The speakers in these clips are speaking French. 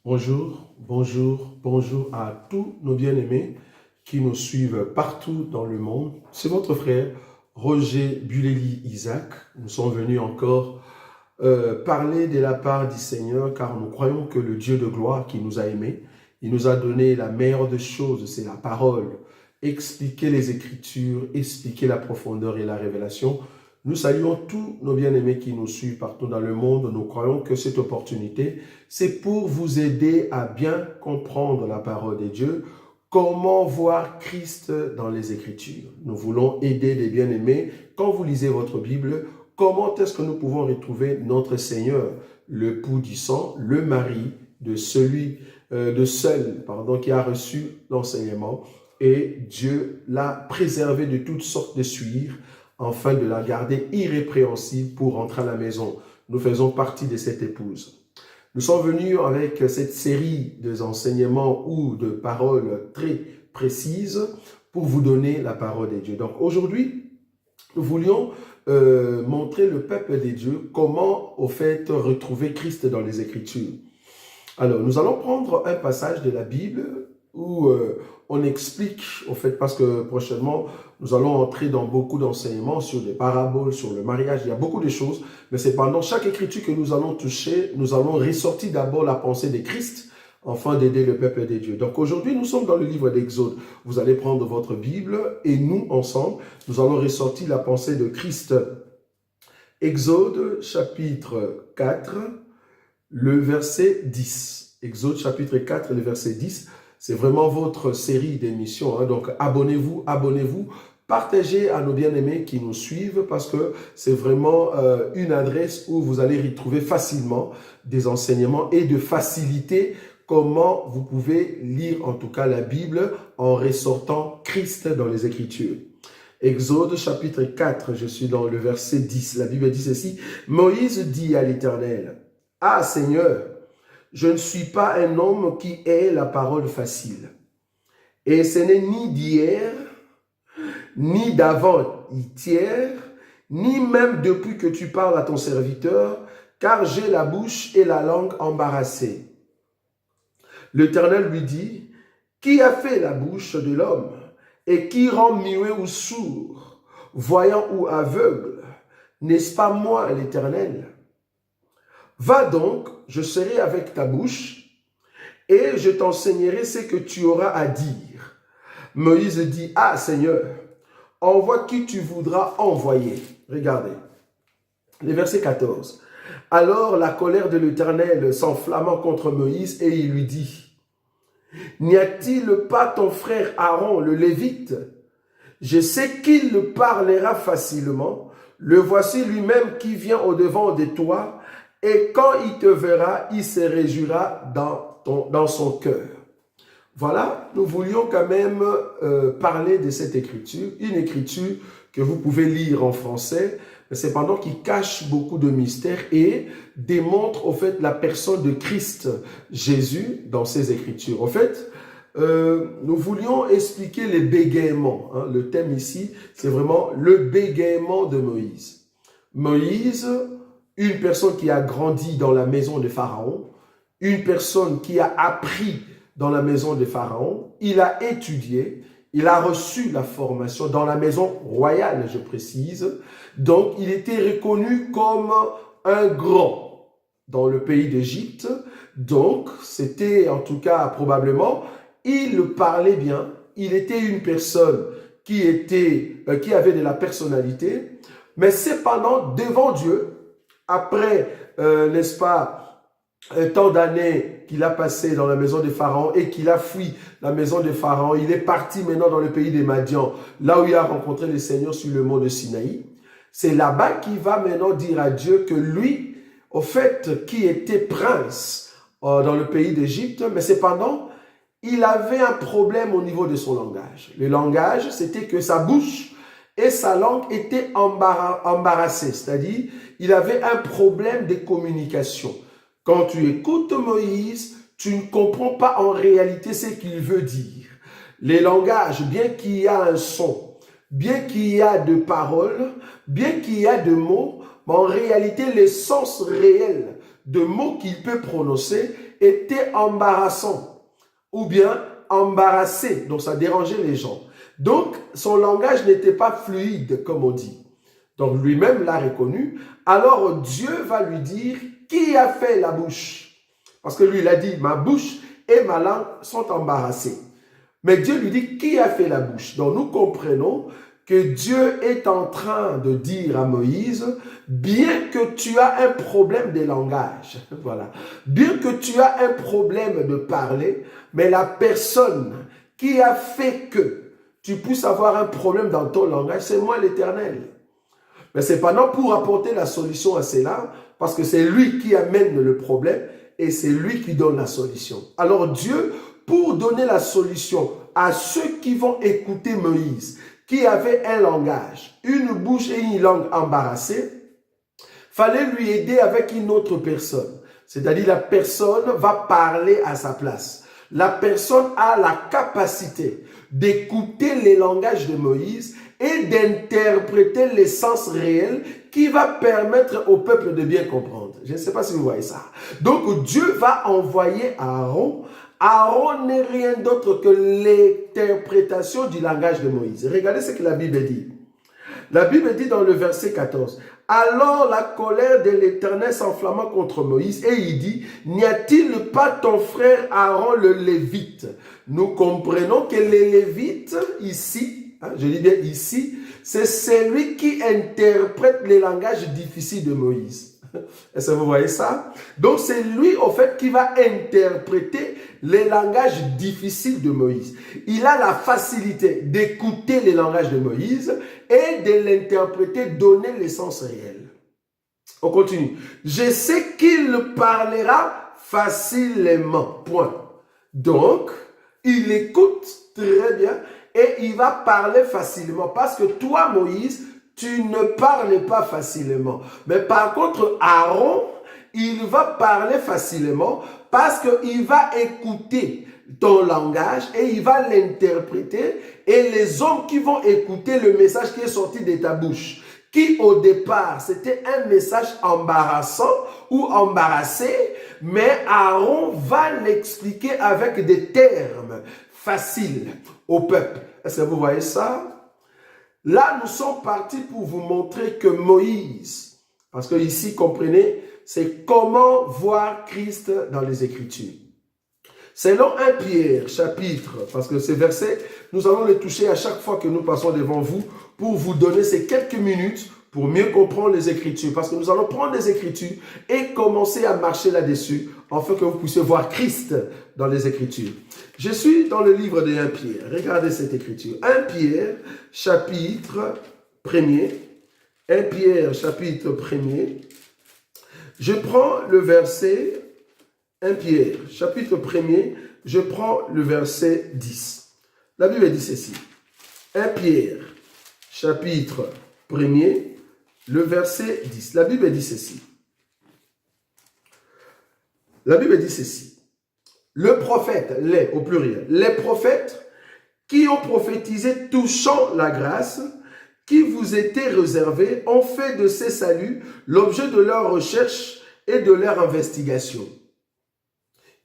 Bonjour, bonjour, bonjour à tous nos bien-aimés qui nous suivent partout dans le monde. C'est votre frère Roger Buleli Isaac. Nous sommes venus encore parler de la part du Seigneur car nous croyons que le Dieu de gloire qui nous a aimés, il nous a donné la meilleure des choses, c'est la parole. Expliquer les Écritures, expliquer la profondeur et la révélation. Nous saluons tous nos bien-aimés qui nous suivent partout dans le monde. Nous croyons que cette opportunité, c'est pour vous aider à bien comprendre la parole de Dieu, comment voir Christ dans les Écritures. Nous voulons aider les bien-aimés. Quand vous lisez votre Bible, comment est-ce que nous pouvons retrouver notre Seigneur, le Pou du sang, le mari de qui a reçu l'enseignement, et Dieu l'a préservé de toutes sortes de souillures, afin de la garder irrépréhensible pour rentrer à la maison. Nous faisons partie de cette épouse. Nous sommes venus avec cette série d'enseignements ou de paroles très précises pour vous donner la parole de Dieu. Donc aujourd'hui, nous voulions montrer le peuple de Dieu comment, au fait, retrouver Christ dans les Écritures. Alors, nous allons prendre un passage de la Bible où on explique, au fait, parce que prochainement, nous allons entrer dans beaucoup d'enseignements sur des paraboles, sur le mariage, il y a beaucoup de choses, mais c'est pendant chaque écriture que nous allons toucher, nous allons ressortir d'abord la pensée de Christ, afin d'aider le peuple de Dieu. Donc aujourd'hui, nous sommes dans le livre d'Exode. Vous allez prendre votre Bible et nous, ensemble, nous allons ressortir la pensée de Christ. Exode, chapitre 4, le verset 10. Exode, chapitre 4, le verset 10. C'est vraiment votre série d'émissions. Donc abonnez-vous, abonnez-vous. Partagez à nos bien-aimés qui nous suivent parce que c'est vraiment une adresse où vous allez retrouver facilement des enseignements et de faciliter comment vous pouvez lire en tout cas la Bible en ressortant Christ dans les Écritures. Exode chapitre 4, je suis dans le verset 10. La Bible dit ceci. Moïse dit à l'Éternel, « Ah Seigneur, je ne suis pas un homme qui ait la parole facile. Et ce n'est ni d'hier, ni d'avant-hier, ni même depuis que tu parles à ton serviteur, car j'ai la bouche et la langue embarrassées. » L'Éternel lui dit, « Qui a fait la bouche de l'homme et qui rend muet ou sourd, voyant ou aveugle? N'est-ce pas moi l'Éternel? Va donc, je serai avec ta bouche et je t'enseignerai ce que tu auras à dire. » Moïse dit, « Ah Seigneur, envoie qui tu voudras envoyer. » Regardez, le verset 14. Alors la colère de l'Éternel s'enflamma contre Moïse et il lui dit, « N'y a-t-il pas ton frère Aaron le Lévite? Je sais qu'il parlera facilement. Le voici lui-même qui vient au-devant de toi et quand il te verra, il se réjouira dans son cœur. » Voilà, nous voulions quand même parler de cette écriture, une écriture que vous pouvez lire en français, mais cependant qui cache beaucoup de mystères et démontre au fait la personne de Christ Jésus dans ces écritures. En fait, nous voulions expliquer les bégaiements. Le thème ici, c'est vraiment le bégaiement de Moïse. Moïse, une personne qui a grandi dans la maison de Pharaon, une personne qui a appris dans la maison de Pharaon, il a étudié, il a reçu la formation dans la maison royale, je précise. Donc, il était reconnu comme un grand dans le pays d'Égypte. Donc, c'était en tout cas probablement, il parlait bien, il était une personne qui avait de la personnalité, mais cependant, devant Dieu, après, n'est-ce pas, un temps d'années qu'il a passé dans la maison de Pharaon et qu'il a fui la maison de Pharaon, il est parti maintenant dans le pays des Madians, là où il a rencontré le Seigneur sur le mont de Sinaï. C'est là-bas qu'il va maintenant dire à Dieu que lui, au fait, qui était prince dans le pays d'Égypte, mais cependant, il avait un problème au niveau de son langage. Le langage, c'était que sa bouche et sa langue étaient embarrassées, c'est-à-dire, il avait un problème de communication. Quand tu écoutes Moïse, tu ne comprends pas en réalité ce qu'il veut dire. Les langages, bien qu'il y a un son, bien qu'il y a de paroles, bien qu'il y a de mots, mais en réalité, l'essence réelle de mots qu'il peut prononcer était embarrassant ou bien embarrassé, donc ça dérangeait les gens. Donc, son langage n'était pas fluide, comme on dit. Donc, lui-même l'a reconnu. Alors, Dieu va lui dire, qui a fait la bouche? Parce que lui, il a dit, ma bouche et ma langue sont embarrassées. Mais Dieu lui dit, qui a fait la bouche? Donc, nous comprenons que Dieu est en train de dire à Moïse, bien que tu as un problème de langage, voilà, bien que tu as un problème de parler, mais la personne qui a fait que tu puisses avoir un problème dans ton langage, c'est moi l'Éternel. Mais c'est pas non pour apporter la solution à cela, parce que c'est lui qui amène le problème et c'est lui qui donne la solution. Alors Dieu, pour donner la solution à ceux qui vont écouter Moïse, qui avait un langage, une bouche et une langue embarrassées, fallait lui aider avec une autre personne. C'est-à-dire la personne va parler à sa place. La personne a la capacité d'écouter les langages de Moïse et d'interpréter l'essence réelle qui va permettre au peuple de bien comprendre. Je ne sais pas si vous voyez ça. Donc Dieu va envoyer Aaron. Aaron n'est rien d'autre que l'interprétation du langage de Moïse. Regardez ce que la Bible dit. La Bible dit dans le verset 14, « Alors la colère de l'Éternel s'enflamma contre Moïse et il dit, « N'y a-t-il pas ton frère Aaron le Lévite ?» Nous comprenons que les Lévites, ici, je dis bien ici, c'est celui qui interprète les langages difficiles de Moïse. Est-ce que vous voyez ça? Donc c'est lui au fait qui va interpréter les langages difficiles de Moïse. Il a la facilité d'écouter les langages de Moïse et de l'interpréter, donner l'essence réelle. On continue. Je sais qu'il parlera facilement. Point. Donc, il écoute très bien et il va parler facilement. Parce que toi, Moïse, tu ne parles pas facilement. Mais par contre, Aaron, il va parler facilement parce qu'il va écouter ton langage et il va l'interpréter. Et les hommes qui vont écouter le message qui est sorti de ta bouche, qui au départ, c'était un message embarrassant ou embarrassé, mais Aaron va l'expliquer avec des termes faciles au peuple. Est-ce que vous voyez ça? Là, nous sommes partis pour vous montrer que Moïse, parce que ici, comprenez, c'est comment voir Christ dans les Écritures. Selon 1 Pierre, chapitre, parce que ces versets, nous allons les toucher à chaque fois que nous passons devant vous pour vous donner ces quelques minutes pour mieux comprendre les Écritures. Parce que nous allons prendre les Écritures et commencer à marcher là-dessus, afin que vous puissiez voir Christ dans les Écritures. Je suis dans le livre de 1 Pierre. Regardez cette Écriture. 1 Pierre, chapitre 1er. 1 Pierre, chapitre 1er. Je prends le verset 1 Pierre, chapitre 1er. Je prends le verset 10. La Bible dit ceci. 1 Pierre, chapitre 1er, le verset 10. La Bible dit ceci. La Bible dit ceci. Le prophète, les au pluriel, les prophètes qui ont prophétisé touchant la grâce qui vous était réservée ont fait de ces saluts l'objet de leur recherche et de leur investigation.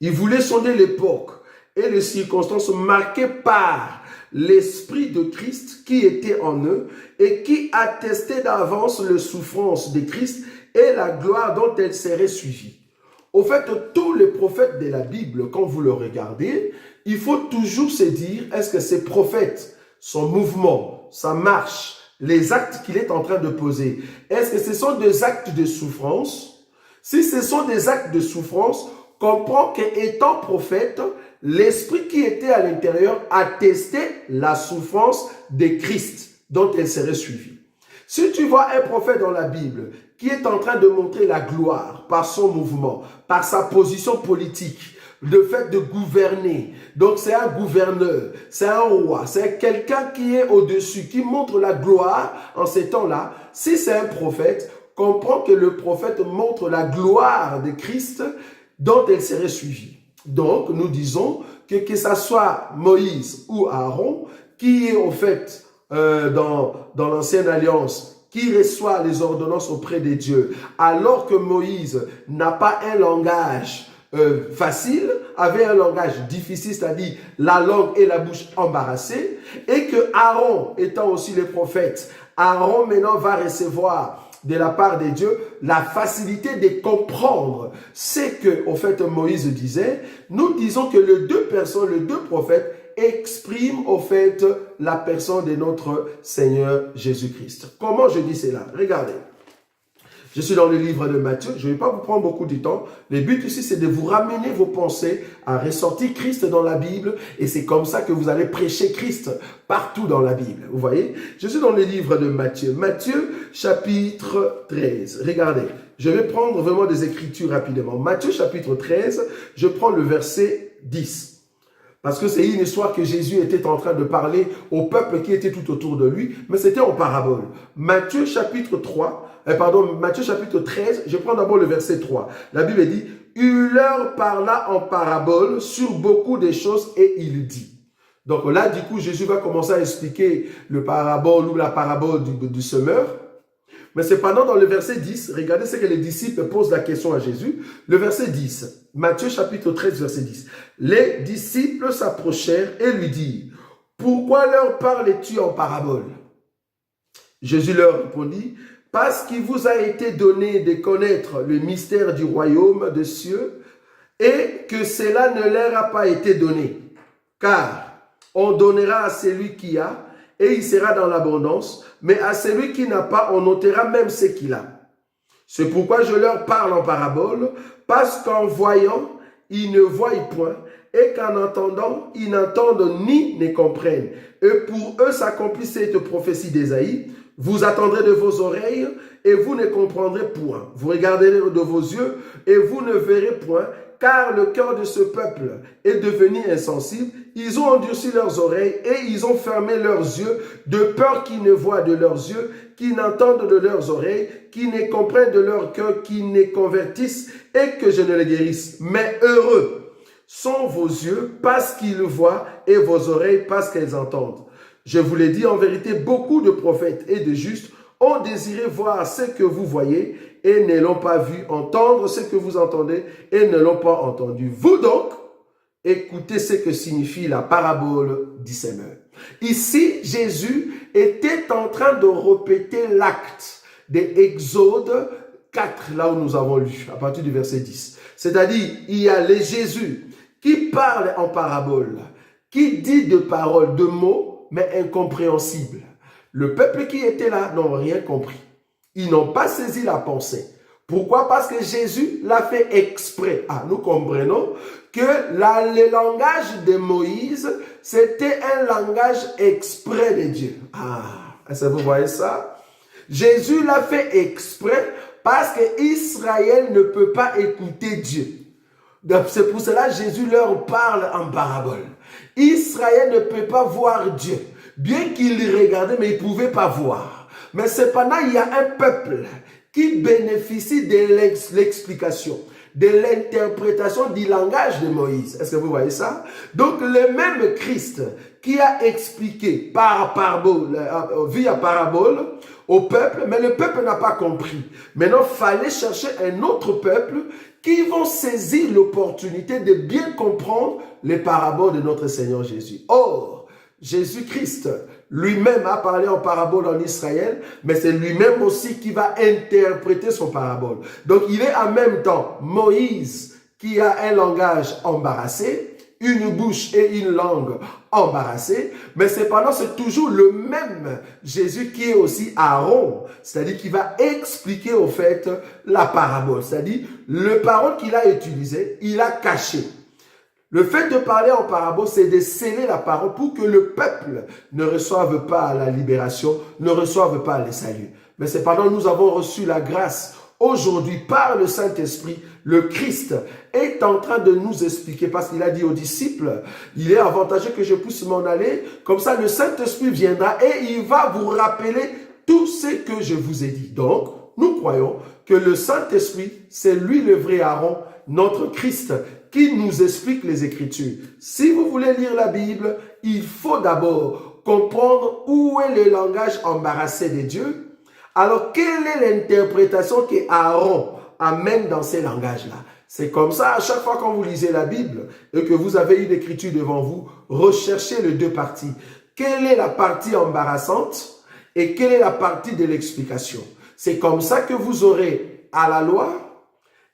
Ils voulaient sonder l'époque et les circonstances marquées par l'Esprit de Christ qui était en eux et qui attestait d'avance les souffrances de Christ et la gloire dont elle serait suivie. Au fait, tous les prophètes de la Bible, quand vous le regardez, il faut toujours se dire, est-ce que ces prophètes, son mouvement, sa marche, les actes qu'il est en train de poser, est-ce que ce sont des actes de souffrance? Si ce sont des actes de souffrance, comprends qu'étant prophète, l'esprit qui était à l'intérieur attestait la souffrance de Christ dont elle serait suivie. Si tu vois un prophète dans la Bible qui est en train de montrer la gloire par son mouvement, par sa position politique, le fait de gouverner, donc c'est un gouverneur, c'est un roi, c'est quelqu'un qui est au-dessus, qui montre la gloire en ces temps-là, si c'est un prophète, comprends que le prophète montre la gloire de Christ dont elle serait suivie. Donc, nous disons que ça soit Moïse ou Aaron, qui est au fait dans l'ancienne alliance, qui reçoit les ordonnances auprès de Dieu, alors que Moïse n'a pas un langage facile, avait un langage difficile, c'est-à-dire la langue et la bouche embarrassées, et que Aaron, étant aussi le prophète, Aaron maintenant va recevoir de la part de Dieu la facilité de comprendre ce que, au fait, Moïse disait. Nous disons que les deux personnes, les deux prophètes, expriment, au fait, la personne de notre Seigneur Jésus-Christ. Comment je dis cela? Regardez. Je suis dans le livre de Matthieu, je ne vais pas vous prendre beaucoup de temps. Le but ici, c'est de vous ramener vos pensées à ressortir Christ dans la Bible. Et c'est comme ça que vous allez prêcher Christ partout dans la Bible. Vous voyez? Je suis dans le livre de Matthieu. Matthieu, chapitre 13. Regardez, je vais prendre vraiment des écritures rapidement. Matthieu, chapitre 13, je prends le verset 10. Parce que c'est une histoire que Jésus était en train de parler au peuple qui était tout autour de lui, mais c'était en parabole. Matthieu chapitre 13, je prends d'abord le verset 3. La Bible dit, il leur parla en parabole sur beaucoup de choses et il dit. Donc là, du coup, Jésus va commencer à expliquer le parabole ou la parabole du semeur. Mais cependant, dans le verset 10, regardez ce que les disciples posent la question à Jésus. Le verset 10, Matthieu chapitre 13, verset 10. Les disciples s'approchèrent et lui dirent, « Pourquoi leur parles-tu en parabole ?» Jésus leur répondit, « Parce qu'il vous a été donné de connaître le mystère du royaume des cieux et que cela ne leur a pas été donné. Car on donnera à celui qui a et il sera dans l'abondance, mais à celui qui n'a pas, on ôtera même ce qu'il a. C'est pourquoi je leur parle en parabole, parce qu'en voyant, ils ne voient point, et qu'en entendant, ils n'entendent ni ne comprennent. Et pour eux s'accomplit cette prophétie d'Ésaïe, vous attendrez de vos oreilles, et vous ne comprendrez point. Vous regarderez de vos yeux, et vous ne verrez point, car le cœur de ce peuple est devenu insensible. Ils ont endurci leurs oreilles et ils ont fermé leurs yeux, de peur qu'ils ne voient de leurs yeux, qu'ils n'entendent de leurs oreilles, qu'ils ne comprennent de leur cœur, qu'ils ne convertissent et que je ne les guérisse. Mais heureux sont vos yeux parce qu'ils voient et vos oreilles parce qu'elles entendent. Je vous l'ai dit en vérité, beaucoup de prophètes et de justes ont désiré voir ce que vous voyez et ne l'ont pas vu, entendre ce que vous entendez et ne l'ont pas entendu. Vous donc, écoutez ce que signifie la parabole du semeur. Ici, Jésus était en train de répéter l'acte d'Exode 4, là où nous avons lu, à partir du verset 10. C'est-à-dire, il y a les Jésus qui parle en parabole, qui dit de paroles, de mots, mais incompréhensibles. Le peuple qui était là n'a rien compris. Ils n'ont pas saisi la pensée. Pourquoi? Parce que Jésus l'a fait exprès. Ah, nous comprenons que le langage de Moïse, c'était un langage exprès de Dieu. Ah, est-ce que vous voyez ça? Jésus l'a fait exprès parce que Israël ne peut pas écouter Dieu. C'est pour cela que Jésus leur parle en parabole. Israël ne peut pas voir Dieu. Bien qu'il regardait, mais il ne pouvait pas voir. Mais cependant, il y a un peuple qui bénéficie de l'explication, de l'interprétation du langage de Moïse. Est-ce que vous voyez ça? Donc, le même Christ qui a expliqué par parabole, via parabole au peuple, mais le peuple n'a pas compris. Maintenant, il fallait chercher un autre peuple qui vont saisir l'opportunité de bien comprendre les paraboles de notre Seigneur Jésus. Or, Jésus-Christ lui-même a parlé en parabole en Israël, mais c'est lui-même aussi qui va interpréter son parabole. Donc, il est en même temps Moïse qui a un langage embarrassé, une bouche et une langue embarrassées, mais cependant, c'est toujours le même Jésus qui est aussi Aaron, c'est-à-dire qui va expliquer au fait la parabole, c'est-à-dire le parole qu'il a utilisé, il a caché. Le fait de parler en parabole, c'est de sceller la parole pour que le peuple ne reçoive pas la libération, ne reçoive pas le salut. Mais cependant, nous avons reçu la grâce. Aujourd'hui, par le Saint-Esprit, le Christ est en train de nous expliquer, parce qu'il a dit aux disciples, il est avantageux que je puisse m'en aller, comme ça le Saint-Esprit viendra et il va vous rappeler tout ce que je vous ai dit. Donc, nous croyons que le Saint-Esprit, c'est lui le vrai Aaron, notre Christ, qui nous explique les Écritures. Si vous voulez lire la Bible, il faut d'abord comprendre où est le langage embarrassé de Dieu. Alors, quelle est l'interprétation que Aaron amène dans ces langages-là? C'est comme ça, à chaque fois quand vous lisez la Bible et que vous avez une écriture devant vous, recherchez les deux parties. Quelle est la partie embarrassante et quelle est la partie de l'explication? C'est comme ça que vous aurez à la loi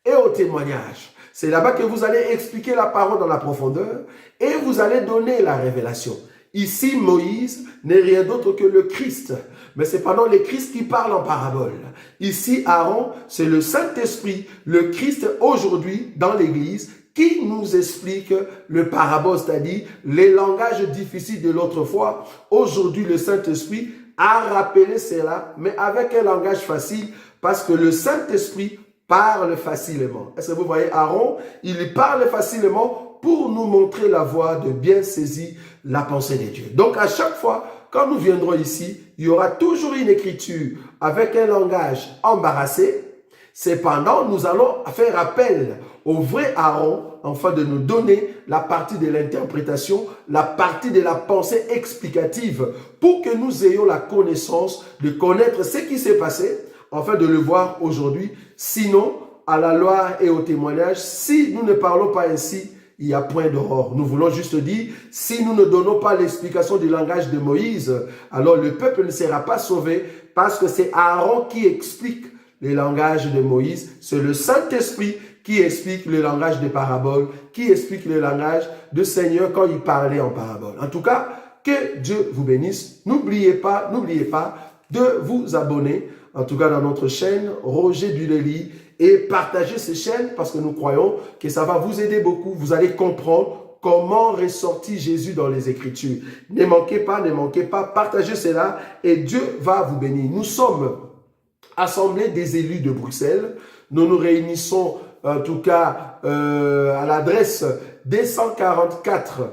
et au témoignage. C'est là-bas que vous allez expliquer la parole dans la profondeur et vous allez donner la révélation. Ici, Moïse n'est rien d'autre que le Christ. Mais c'est pendant le Christ qui parle en parabole. Ici, Aaron, c'est le Saint-Esprit, le Christ aujourd'hui dans l'Église, qui nous explique le parabole, c'est-à-dire les langages difficiles de l'autre fois. Aujourd'hui, le Saint-Esprit a rappelé cela, mais avec un langage facile, parce que le Saint-Esprit parle facilement. Est-ce que vous voyez, Aaron, il parle facilement pour nous montrer la voie de bien saisir la pensée de Dieu. Donc, à chaque fois, quand nous viendrons ici, il y aura toujours une écriture avec un langage embarrassé. Cependant, nous allons faire appel au vrai Aaron afin de nous donner la partie de l'interprétation, la partie de la pensée explicative pour que nous ayons la connaissance de connaître ce qui s'est passé afin de le voir aujourd'hui. Sinon, à la loi et au témoignage, si nous ne parlons pas ainsi, il n'y a point d'aurore. Nous voulons juste dire, si nous ne donnons pas l'explication du langage de Moïse, alors le peuple ne sera pas sauvé parce que c'est Aaron qui explique le langage de Moïse. C'est le Saint-Esprit qui explique le langage des paraboles, qui explique le langage du Seigneur quand il parlait en parabole. En tout cas, que Dieu vous bénisse. N'oubliez pas de vous abonner, en tout cas dans notre chaîne Roger Buleli, et partagez ces chaînes parce que nous croyons que ça va vous aider beaucoup. Vous allez comprendre comment ressortir Jésus dans les Écritures. Ne manquez pas, partagez cela et Dieu va vous bénir. Nous sommes Assemblée des élus de Bruxelles. Nous nous réunissons en tout cas à l'adresse 244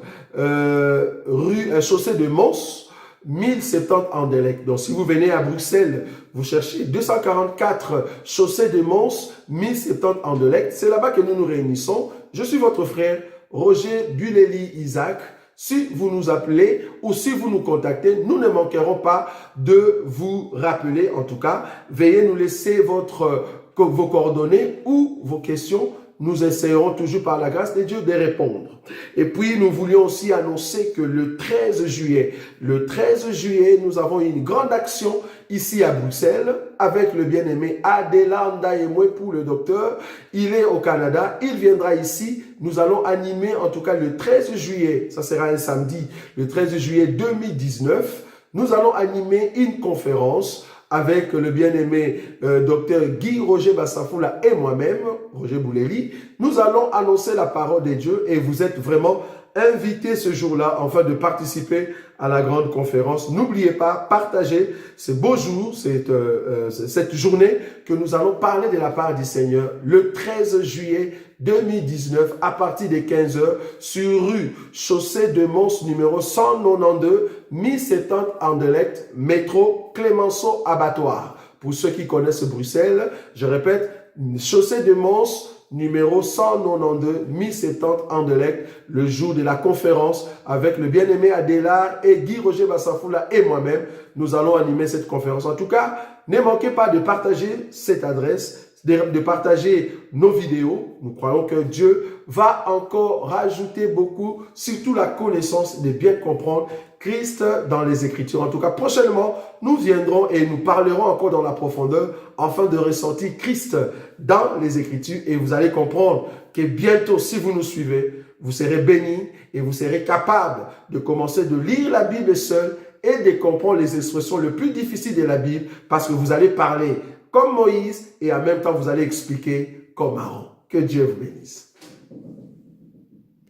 rue Chaussée de Mons, 1070 Anderlecht. Donc, si vous venez à Bruxelles, vous cherchez 244 Chaussée de Mons, 1070 Anderlecht. C'est là-bas que nous nous réunissons. Je suis votre frère Roger Buleli Isaac. Si vous nous appelez ou si vous nous contactez, nous ne manquerons pas de vous rappeler. En tout cas, veuillez nous laisser vos coordonnées ou vos questions. Nous essayerons toujours par la grâce de Dieu de répondre. Et puis, nous voulions aussi annoncer que le 13 juillet, nous avons une grande action ici à Bruxelles avec le bien-aimé Adelanda Emwe pour le docteur. Il est au Canada, il viendra ici. Nous allons animer en tout cas le 13 juillet, ça sera un samedi, le 13 juillet 2019. Nous allons animer une conférence avec le bien-aimé docteur Guy Roger Bassafoula et moi-même, Roger Buleli. Nous allons annoncer la parole de Dieu et vous êtes vraiment invités ce jour-là afin de participer à la grande conférence. N'oubliez pas, partagez ce beau jour, cette journée que nous allons parler de la part du Seigneur le 13 juillet 2019 à partir de 15h sur rue Chaussée de Mons numéro 192 1070 Anderlecht, métro Clémenceau Abattoir. Pour ceux qui connaissent Bruxelles, je répète, Chaussée de Mons numéro 192 1070 Anderlecht, le jour de la conférence avec le bien-aimé Adélard et Guy Roger Bassafoula et moi-même. Nous allons animer cette conférence. En tout cas, ne manquez pas de partager cette adresse, de partager nos vidéos. Nous croyons que Dieu va encore rajouter beaucoup, surtout la connaissance de bien comprendre Christ dans les Écritures. En tout cas, prochainement, nous viendrons et nous parlerons encore dans la profondeur afin de ressentir Christ dans les Écritures. Et vous allez comprendre que bientôt, si vous nous suivez, vous serez bénis et vous serez capable de commencer de lire la Bible seul et de comprendre les expressions les plus difficiles de la Bible parce que vous allez parler comme Moïse et en même temps vous allez expliquer comme Aaron. Que Dieu vous bénisse.